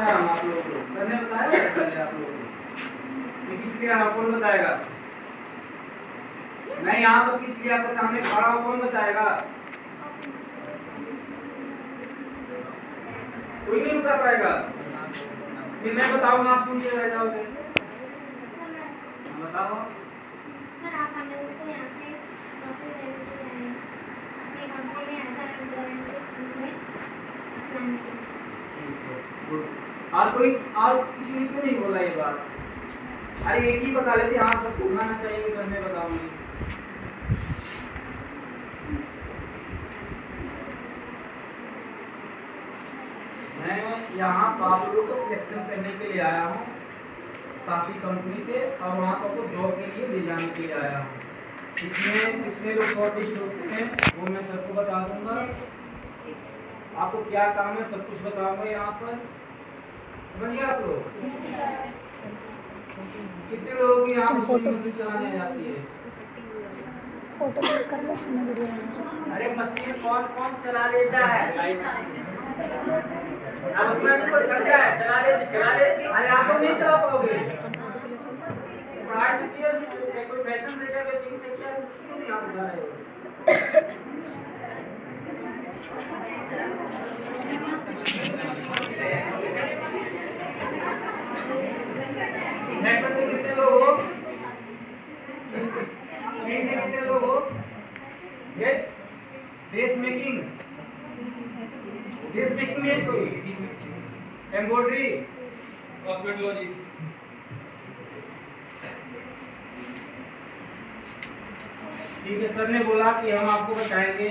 आप लोगों को सर ने बताया पहले आप लोगों को किस लिए कौन बताएगा? नहीं, यहाँ पर किस लिए आपके सामने खड़ा हो कौन बताएगा? कोई नहीं बता पाएगा। फिर मैं बताऊंगा, आप सुन के रह जाओगे। बताओ सर, आप हम लोगों को यहाँ पे नौकरी देने के लिए आए हैं। अपनी कंपनी में ऐसा एम्प्लॉयमेंट और कोई और किसी ने क्यों नहीं बोला ये बात? अरे एक ही बता लेते, हाँ सब बोलना चाहिए, सर मैं बताऊंगी। मैं यहाँ आप लोगों को सिलेक्शन करने के लिए आया हूँ काशी कंपनी से, और वहाँ पर जॉब के लिए ले जाने के लिए आया हूँ। इसमें कितने लोग शॉर्टेज होते हैं वो मैं सबको बता दूंगा। आपको क्या काम है सब कुछ बताऊंगा यहाँ पर। समझिए आप लोग। कितने लोगों की यहाँ मशीन चलाने जाती है? फोटो क्लिक कर लो। अरे मशीन कौन कौन चला लेता है? अब उसमें कोई समझा है चला ले। अरे आप लोग नहीं चला पाओगे। पढ़ाई तो किया, कोई फैशन से क्या, कोई से क्या, क्यों नहीं आप बता रहे हो? फैशन से कितने लोग हो? स्क्रीन से कितने लोग हो? यस, ड्रेस मेकिंग में कोई एम्ब्रॉयडरी, कॉस्मेटोलॉजी। ठीक है, सर ने बोला कि हम आपको बताएंगे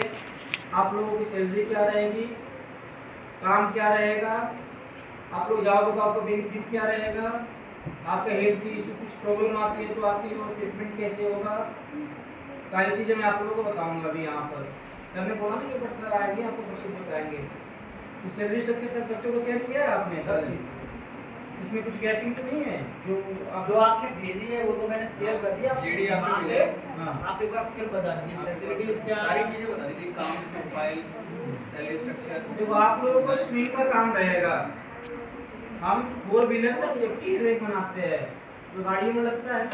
आप लोगों की सैलरी क्या रहेगी, काम क्या रहेगा, आप लोग जाओगे तो आपका बेनिफिट क्या रहेगा, आपका हेल्थ से इशू कुछ प्रॉब्लम आती है तो आपकी ट्रीटमेंट कैसे होगा, सारी चीज़ें मैं आप लोगों को बताऊंगा अभी यहाँ पर। सर ने बोला ना ये बट सर आएंगे आपको सब कुछ बताएंगे। तो सैलरी स्ट्रक्चर सर बच्चों को सेंड किया है आपने? सर इसमें कुछ गैपिंग तो नहीं है? जो आपने भेजी है वो तो मैंने शेयर कर दिया। जेडी आपने भेजा है? हाँ, आप एक बार फिर बता दीजिए फैसिलिटीज क्या, सारी चीजें बता दीजिए, काम, प्रोफाइल, सैलरी स्ट्रक्चर। देखो आप लोगों को स्क्रीन का काम रहेगा। हम 4 व्हीलर का सेफ्टी रैक बनाते हैं जो गाड़ियों में लगता है ना,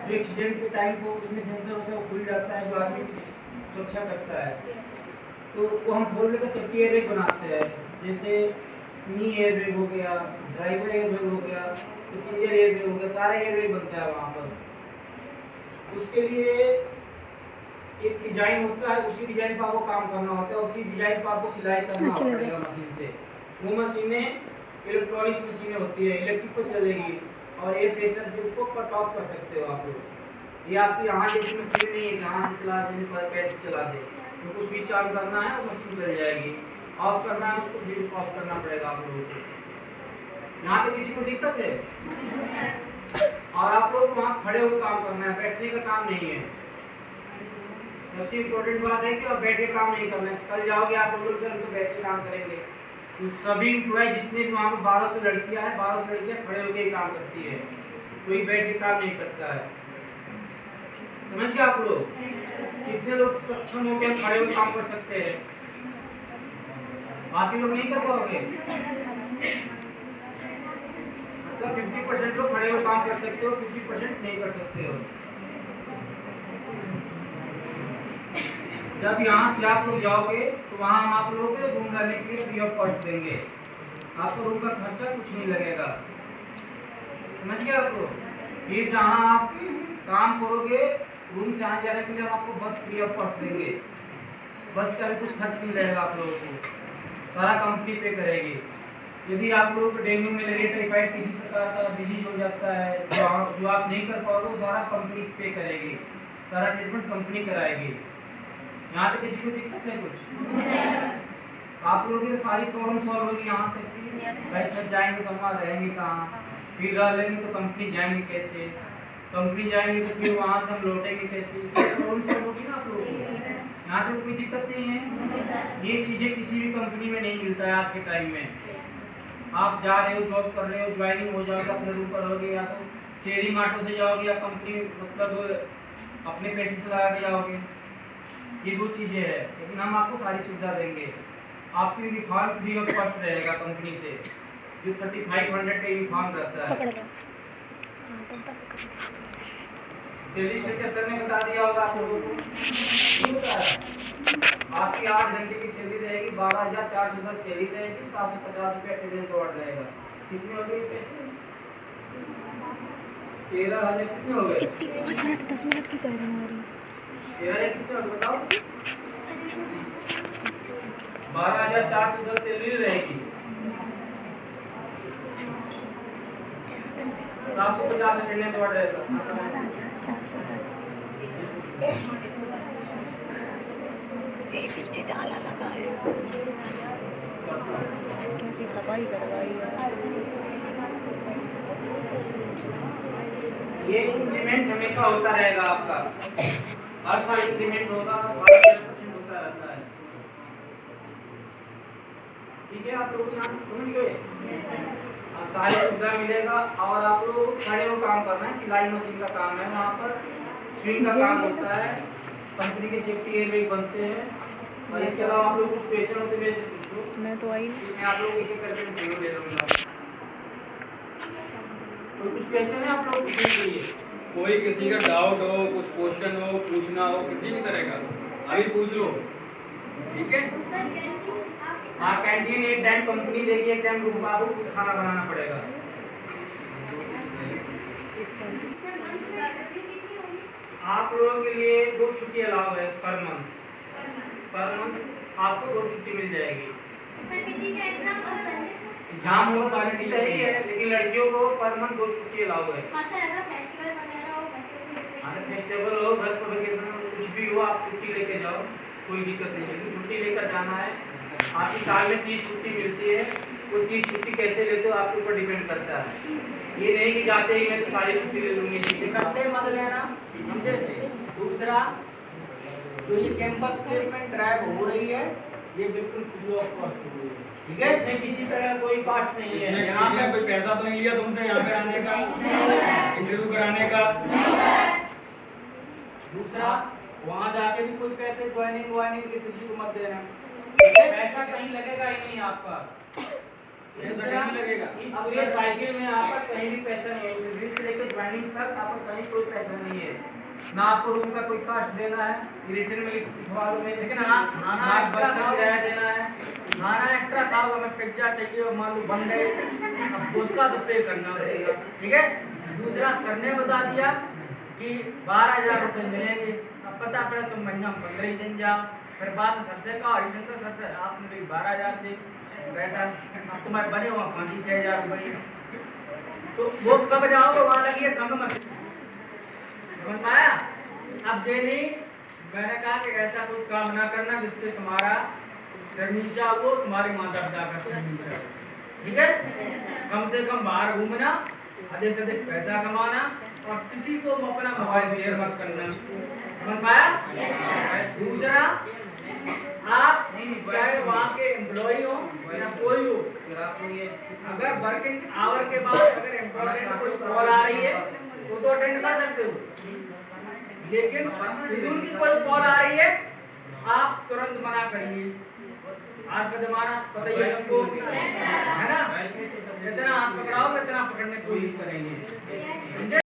जो एक्सीडेंट के टाइम को उसमें सेंसर होता है वो खुल जाता है, जो आदमी की सुरक्षा करता है। तो वो हम 4 व्हीलर का सेफ्टी एयर बैग बनाते हैं। जैसे नी एयर बैग हो गया, ड्राइवर एयर बैग हो गया, पैसेंजर एयर बैग हो गया, सारे एयर बैग बनता है वहाँ पर। उसके लिए एक डिजाइन होता है, उसी डिजाइन पर आपको काम करना होता है, उसी डिजाइन पर आपको सिलाई करना पड़ेगा मशीन से। वो मशीनें इलेक्ट्रॉनिक्स मशीनें होती है, इलेक्ट्रिक पर चलेगी और एयर प्रेशर से उसको कट ऑफ कर सकते हो आप लोग। ये आपकी यहाँ जैसी मशीन नहीं है, यहाँ से चला देने पर पैर से चला दे, तो स्विच ऑन करना है वो मशीन चल जाएगी, ऑफ करना है उसको फिर ऑफ करना पड़ेगा आप लोगों को। यहाँ पे किसी को दिक्कत है? और आप लोग वहाँ खड़े होकर काम करना है, बैठने का काम नहीं है। सबसे इम्पोर्टेंट बात है कि आप बैठ के काम नहीं करना है। कल जाओगे आप लोग तो बैठ के काम करेंगे। तो सभी इम्प्लॉय जितने भी वहाँ पर 1200 लड़कियाँ हैं, 1200 लड़कियाँ खड़े होकर ही काम करती है, कोई बैठ के काम नहीं करता है। समझ गए आप लोग? कितने लोग सक्षम होकर खड़े होकर काम कर सकते हैं? बाकी लोग नहीं कर पाओगे। मतलब 50% लोग खड़े होकर काम कर सकते हो, 50% नहीं कर सकते हो। जब यहाँ से आप लोग जाओगे तो वहाँ हम आप लोगों को रूम रहने के लिए फ्री ऑफ कॉस्ट देंगे। आपको रूम का खर्चा कुछ नहीं लगेगा। समझ गए आप लोग? फिर जहाँ आप काम करोगे रूम से आने जाने के लिए हम आपको बस फ्री ऑफ कॉस्ट देंगे। बस का भी कुछ खर्च नहीं लगेगा आप लोगों को, सारा कंपनी पे करेगी। यदि आप लोगों को डेंगू मलेरिया टाइफाइड किसी प्रकार का डिजीज हो जाता है जो आप नहीं कर पाओगे, वो सारा कंपनी पे करेगी, सारा ट्रीटमेंट कंपनी कराएगी। यहाँ पे किसी को दिक्कत है कुछ? आप लोगों की सारी प्रॉब्लम सॉल्व होगी यहाँ तक कि भाई सर जाएंगे तो हम रहेंगे कहाँ, फिर रह लेंगे तो कंपनी जाएंगे कैसे, कंपनी जाएंगे तो फिर वहाँ से हम लौटेंगे कैसे, प्रॉब्लम सॉल्व होगी ना आप लोगों को। यहाँ पे कोई दिक्कत नहीं है। ये चीज़ें किसी भी कंपनी में नहीं मिलता है आज के टाइम में। आप जा रहे हो, जॉब कर रहे हो, ज्वाइनिंग हो जाओगे, अपने रूम पर रहोगे, या तो शेयरिंग ऑटो से जाओगे या कंपनी मतलब अपने पैसे से लगा के जाओगे। ये 2 चीज़ें हैं, लेकिन हम आपको सारी सुविधा देंगे। आपकी यूनिफॉर्म फ्री ऑफ कॉस्ट रहेगा कंपनी से। जो 3500 का यूनिफॉर्म रहता पकड़ है। लो। हाँ तो बंद कर। सैलरी स्ट्रक्चर सर ने बता दिया होगा आप लोगों को, नहीं बताया? आपकी 8 घंटे की सैलरी रहेगी, 12,410 सैलरी रहेगी, 750 रुपये अटेंडेंस अवार्ड रहेगा। कितने हो गए पैसे? 13,000 कितने हो गए? इतनी 5 मिनट 10 मिनट की कर रही हूँ। 13,000 कितने हो गए बताओ? 12,410 सैलरी रहेगी, 750 अटेंडेंस अवार्ड रहेगा। 12,410। पीछे जाला लगा है, कैसी सफाई करवाई है। ये इंक्रीमेंट हमेशा होता रहेगा आपका, हर साल इंक्रीमेंट होगा, 12% होता रहता है। ठीक है, आप लोग यहाँ समझ गए? सारी सुविधा मिलेगा और आप लोग खड़े हो काम करना है, सिलाई मशीन का काम है, वहाँ पर स्विंग का काम होता है, कंपनी के सेफ्टी एयरबैग बनते हैं। और इसके अलावा आप लोग कुछ क्वेश्चन होते मेरे से पूछो, मैं तो आई मैं आप लोग एक एक करके इंटरव्यू ले लूँगा। तो कुछ क्वेश्चन है आप लोग पूछने के लिए? कोई किसी का डाउट हो, कुछ क्वेश्चन हो, पूछना हो किसी भी तरह का, अभी पूछ लो, ठीक है? सर कैंटीन आप हाँ, कैंटीन एक टाइम कंपनी देगी, एक टाइम रूम बाबू खाना बनाना पड़ेगा। सर मंथ में कितनी होगी आप लोगों के लिए 2 छुट्टी अलाउ है पर मंथ। आपको 2 छुट्टी मिल जाएगी। सर किसी का एग्जाम और संडे को एग्जाम होगा तो गारंटी ही है, लेकिन लड़कियों को पर मंथ 2 छुट्टी अलाउ है। हाँ सर अगर फेस्टिवल वगैरह हो बच्चों की हाँ, वेकेशन फेस्टिवल हो, घर पर वेकेशन हो, कुछ भी हो, आप छुट्टी लेके जाओ, कोई दिक्कत नहीं, लेकिन छुट्टी लेकर जाना है। आपकी साल में 30 छुट्टी मिलती है, वो 30 छुट्टी कैसे लेते हो आपके ऊपर डिपेंड करता है। ये नहीं कि जाते ही मैं तो सारी छुट्टी ले लूँगी, ठीक है? करते मत लेना, समझे? दूसरा, जो ये कैंपस प्लेसमेंट ड्राइव हो रही है, ये बिल्कुल फ्री ऑफ कॉस्ट हो रही है, ठीक है, इसमें किसी तरह का कोई कॉस्ट नहीं है। इसमें यहाँ किसी ने पे कोई पैसा तो नहीं लिया तुमसे यहाँ पे आने का, इंटरव्यू कराने का? दूसरा, वहाँ जाके भी कोई पैसे ज्वाइनिंग के किसी को मत देना। पैसा कहीं लगेगा ही नहीं आपका, पैसा नहीं लगेगा। इस पूरे साइकिल में आपका कहीं भी पैसा नहीं है, इंटरव्यू से लेकर ज्वाइनिंग तक आपका कहीं कोई पैसा नहीं है, ना आपको रूम का कोई कॉस्ट देना है, रिटर्न में लिखवा लो, लेकिन हाँ, खाना ना एक्स्ट्रा बस का खाओ। किराया देना है। खाना एक्स्ट्रा खाओ, अगर पिज्जा चाहिए और मान लो बन गए, अब उसका तो पे करना पड़ेगा, ठीक है? दूसरा, सर ने बता दिया कि 12,000 रुपये मिलेंगे। अब पता पड़ा तो महीना 15 ही दिन जाओ, फिर बाद में सर से कहा, हरिशंकर सर से आपने भी 12,000 दे पैसा, अब तुम्हारे बने हुआ 5,000 रुपये, तो वो कब जाओगे वहाँ लगी है कम मत, समझ पाया? अब ये नहीं, मैंने कहा कि ऐसा कोई काम ना करना जिससे तुम्हारा सिर नीचा हो, तुम्हारे माता पिता का सिर नीचा हो, ठीक है? कम से कम बाहर घूमना, अधिक से अधिक पैसा कमाना और किसी को अपना मोबाइल शेयर मत करना, समझ पाया? दूसरा, आप चाहे वहाँ के एम्प्लॉई हो या कोई हो, अगर वर्किंग आवर के बाद अगर इम्पोर्टेंट कोई कॉल आ रही है तो अटेंड कर सकते हो, लेकिन फिजूल की कोई कॉल आ रही है आप तुरंत मना करिए। आज का जमाना पता ही है सबको, है ना? जितना हाथ पकड़ाओगे उतना पकड़ने की कोशिश करेंगे, समझे?